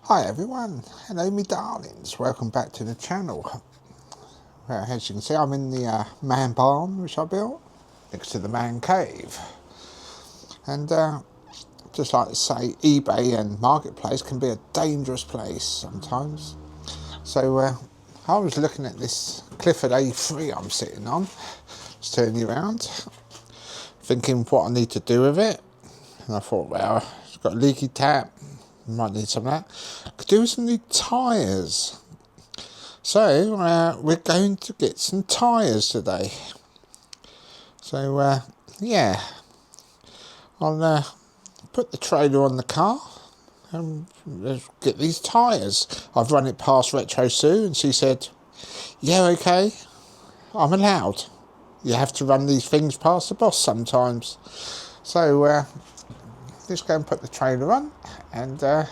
Hi everyone, hello me darlings, welcome back to the channel. Well, as you can see, I'm in the man barn which I built next to the man cave. And just like to say, eBay and marketplace can be a dangerous place sometimes. So I was looking at this Clifford A3 I'm sitting on, just turning around, thinking what I need to do with it. And I thought, well, it's got a leaky tap, might need some of that. Could do with some new tyres. So we're going to get some tyres today. So yeah, I'll put the trailer on the car and let's get these tyres. I've run it past Retro Sue and she said, yeah, okay, I'm allowed. You have to run these things past the boss sometimes. So let's go and put the trailer on, and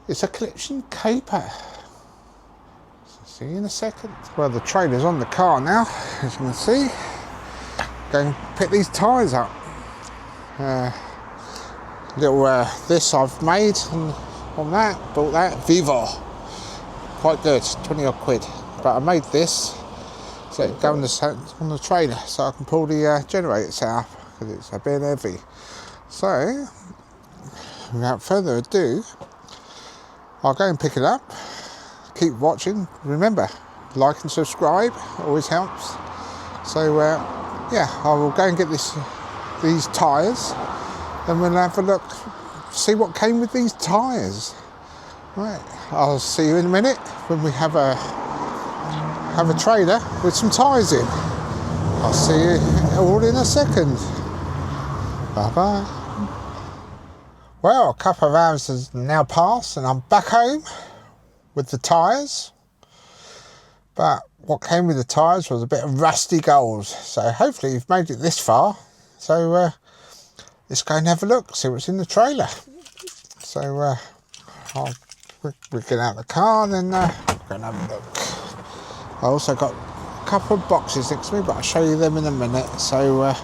it's a collection caper. See you in a second. Well, the trailer's on the car now, as you can see. Go and pick these tyres up. Little this I've made on that, bought that, Vivo. Quite good, 20 odd quid. But I made this so it go on the trailer so I can pull the generator out because it's a bit heavy. So, without further ado, I'll go and pick it up. Keep watching. Remember, like and subscribe always helps. So yeah, I will go and get these tyres, and we'll have a look, see what came with these tyres. Right, I'll see you in a minute when we have a trailer with some tyres in. I'll see you all in a second. Bye bye. Well, a couple of hours has now passed and I'm back home with the tyres. But what came with the tyres was a bit of rusty gold. So hopefully you've made it this far. So let's go and have a look, see what's in the trailer. So we'll get out of the car and then go and have a look. I also got a couple of boxes next to me, but I'll show you them in a minute. So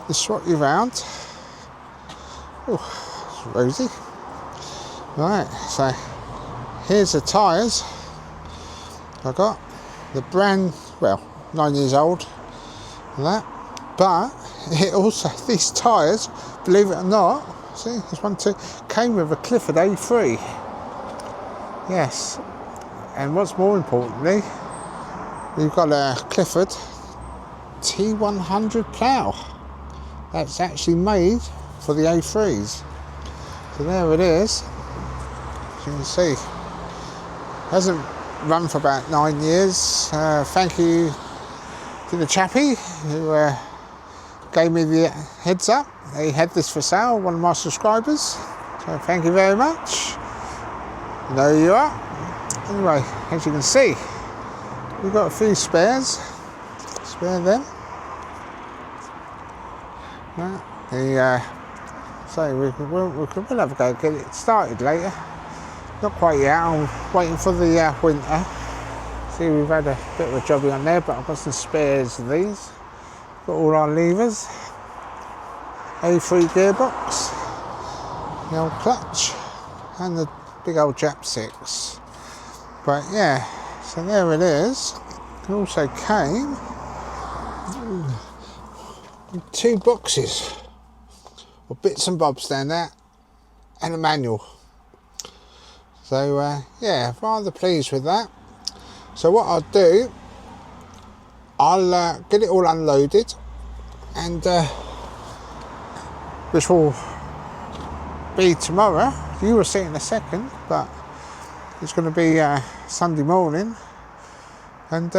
let's swap you around. Ooh, it's rosy. Right, so here's the tyres I got. The brand, well, 9 years old, and that. But it also, these tyres, believe it or not, see, there's one, two, came with a Clifford A3. Yes, and what's more importantly, we've got a Clifford T100 plough. That's actually made for the A3s. So there it is. As you can see, hasn't run for about 9 years. Thank you to the J.A.P who gave me the heads up. He had this for sale, one of my subscribers. So thank you very much. You know who you are. Anyway, as you can see, we've got a few spares. Spare them. So we'll have a go get it started later. Not quite yet, I'm waiting for the winter. See, we've had a bit of a jobbing on there, but I've got some spares of these. Got all our levers. A3 gearbox. The old clutch. And the big old J.A.P 6. But yeah, so there it is. It also came with 2 boxes. Or bits and bobs down there. And a manual. So yeah, rather pleased with that. So what I'll do, I'll get it all unloaded, and which will be tomorrow. You will see it in a second, but it's going to be Sunday morning, and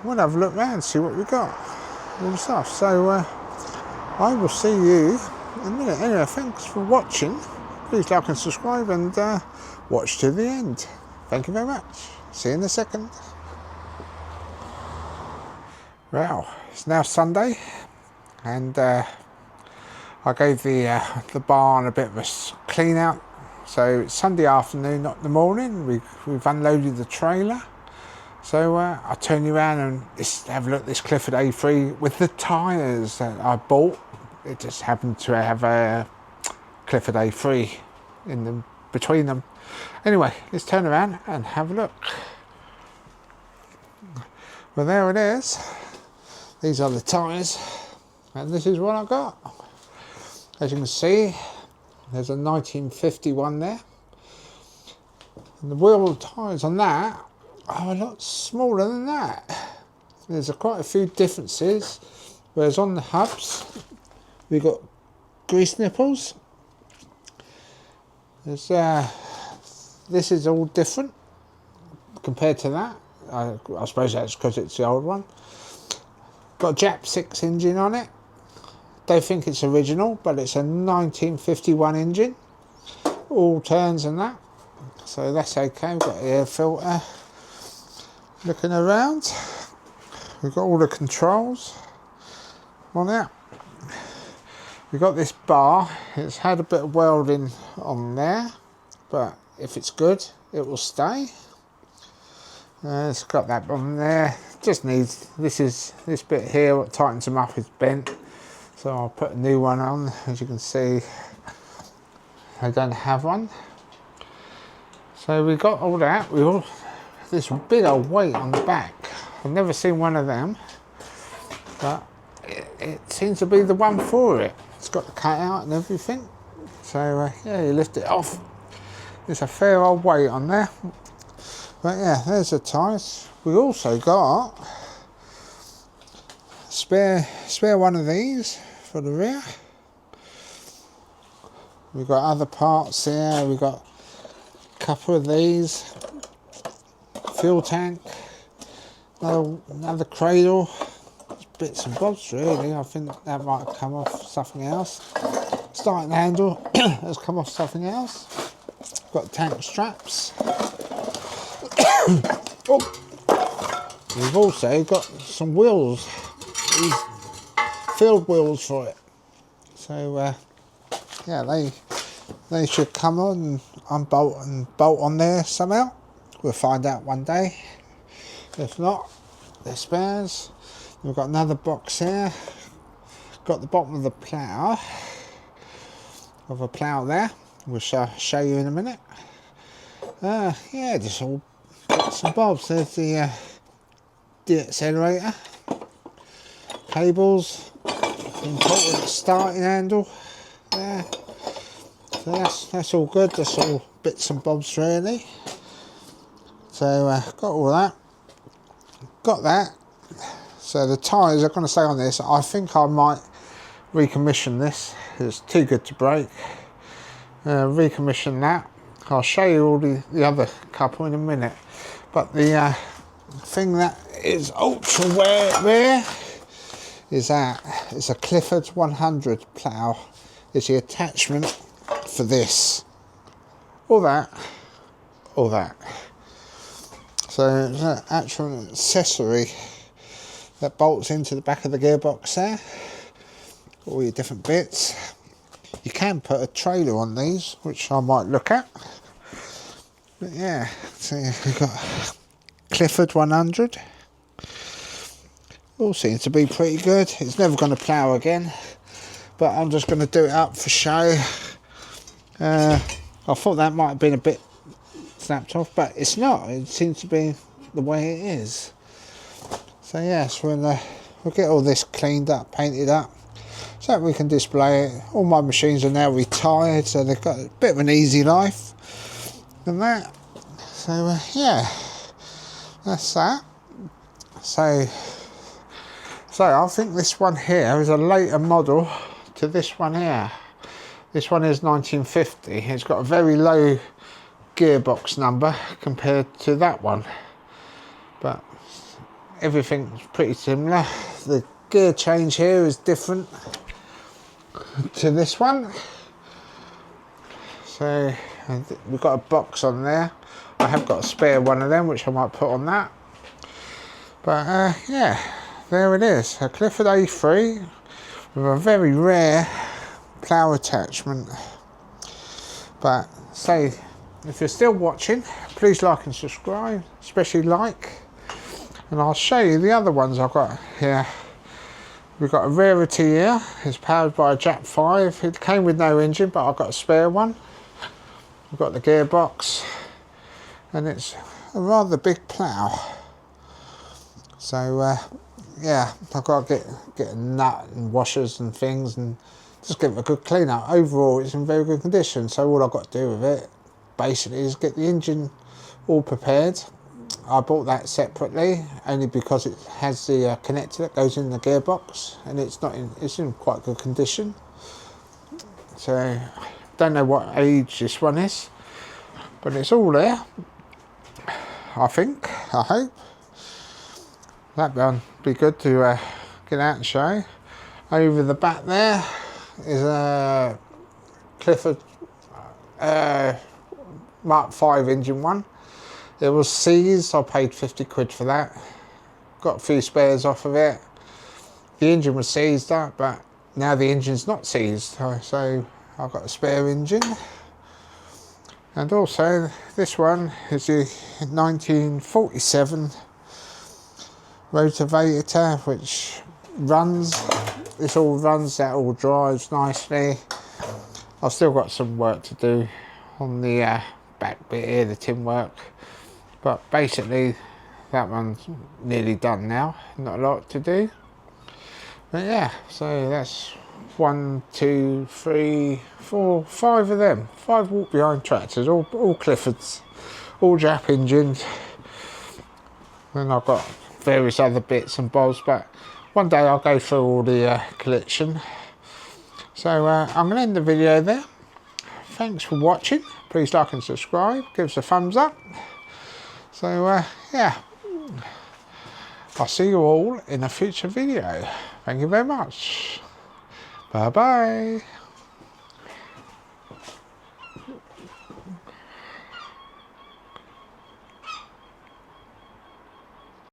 we'll have a look round, see what we got, all the stuff. So I will see you in a minute. Anyway, thanks for watching. Please like and subscribe, and watch to the end. Thank you very much. See you in a second. Well, it's now Sunday, and I gave the barn a bit of a clean out. So it's Sunday afternoon, not the morning. We've unloaded the trailer. So I'll turn you around and let's have a look at this Clifford A3 with the tyres that I bought. It just happened to have a Clifford A3 in the between them. Anyway, let's turn around and have a look. Well, there it is. These are the tyres, and this is what I got. As you can see, there's a 1951 there. And the wheel tyres on that are a lot smaller than that. There's quite a few differences, whereas on the hubs, we've got grease nipples. There's, this is all different compared to that. I suppose that's because it's the old one. Got a J.A.P 6 engine on it. Don't think it's original, but it's a 1951 engine. All turns and that. So that's okay. We've got air filter. Looking around, we've got all the controls on it. We've got this bar. It's had a bit of welding on there, but if it's good, it will stay. It's got that on there. Just needs, this bit here, what tightens them up is bent. So I'll put a new one on. As you can see, I don't have one. So we got all that. We all, this big old weight on the back. I've never seen one of them, but it seems to be the one for it. It's got the cutout and everything. So yeah, you lift it off. There's a fair old weight on there. But yeah, there's the tyres. We also got spare one of these for the rear. We've got other parts there. We've got a couple of these. Fuel tank. Another cradle. Bits and bobs really. I think that might have come off something else. Starting handle has come off something else. Got tank straps. Oh. We've also got some wheels, these field wheels for it. So yeah, they should come on and unbolt and bolt on there somehow. We'll find out one day. If not, they're spares. We've got another box here. Got the bottom of the plough, there, which I'll show you in a minute. Yeah, just all bits and bobs. There's the accelerator, cables, important starting handle there. So that's all good. That's all bits and bobs really. So got all that. Got that. So the tyres are going to stay on this. I think I might recommission this. It's too good to break. Recommission that. I'll show you all the other couple in a minute. But the thing that is ultra rare is that it's a Clifford 100 plough. It's the attachment for this. All that. So it's an actual accessory that bolts into the back of the gearbox there. All your different bits. You can put a trailer on these, which I might look at. But yeah, so we've got Clifford 100. All seems to be pretty good. It's never going to plough again, but I'm just going to do it up for show. I thought that might have been a bit snapped off, but it's not. It seems to be the way it is. So yes, we'll get all this cleaned up, painted up, so that we can display it. All my machines are now retired, so they've got a bit of an easy life and that. So yeah, that's that. So I think this one here is a later model to this one here. This one is 1950. It's got a very low gearbox number compared to that one, but everything's pretty similar. The gear change here is different to this one. So we've got a box on there. I have got a spare one of them, which I might put on that. But yeah, there it is. A Clifford A3 with a very rare plough attachment. But say, if you're still watching, please like and subscribe, especially like. And I'll show you the other ones I've got here. We've got a rarity here. It's powered by a J.A.P 5. It came with no engine, but I've got a spare one. We've got the gearbox, and it's a rather big plough. So yeah, I've got to get a nut and washers and things and just give it a good clean up. Overall, it's in very good condition. So all I've got to do with it basically is get the engine all prepared. I bought that separately only because it has the connector that goes in the gearbox, and it's in quite good condition. So don't know what age this one is, but it's all there, I think, I hope. That one be good to get out and show. Over the back there is a Clifford Mark 5 engine one. It was seized. I paid 50 quid for that. Got a few spares off of it. The engine was seized up, but now the engine's not seized, so I've got a spare engine. And also this one is a 1947 rotavator, which runs. This all runs, that all drives nicely. I've still got some work to do on the back bit here, the tin work. But basically, that one's nearly done now. Not a lot to do. But yeah, so that's 1, 2, 3, 4, 5 of them. 5 walk behind tractors, all Cliffords, all J.A.P engines. Then I've got various other bits and bobs, but one day I'll go through all the collection. So I'm going to end the video there. Thanks for watching. Please like and subscribe. Give us a thumbs up. So yeah, I'll see you all in a future video. Thank you very much. Bye bye.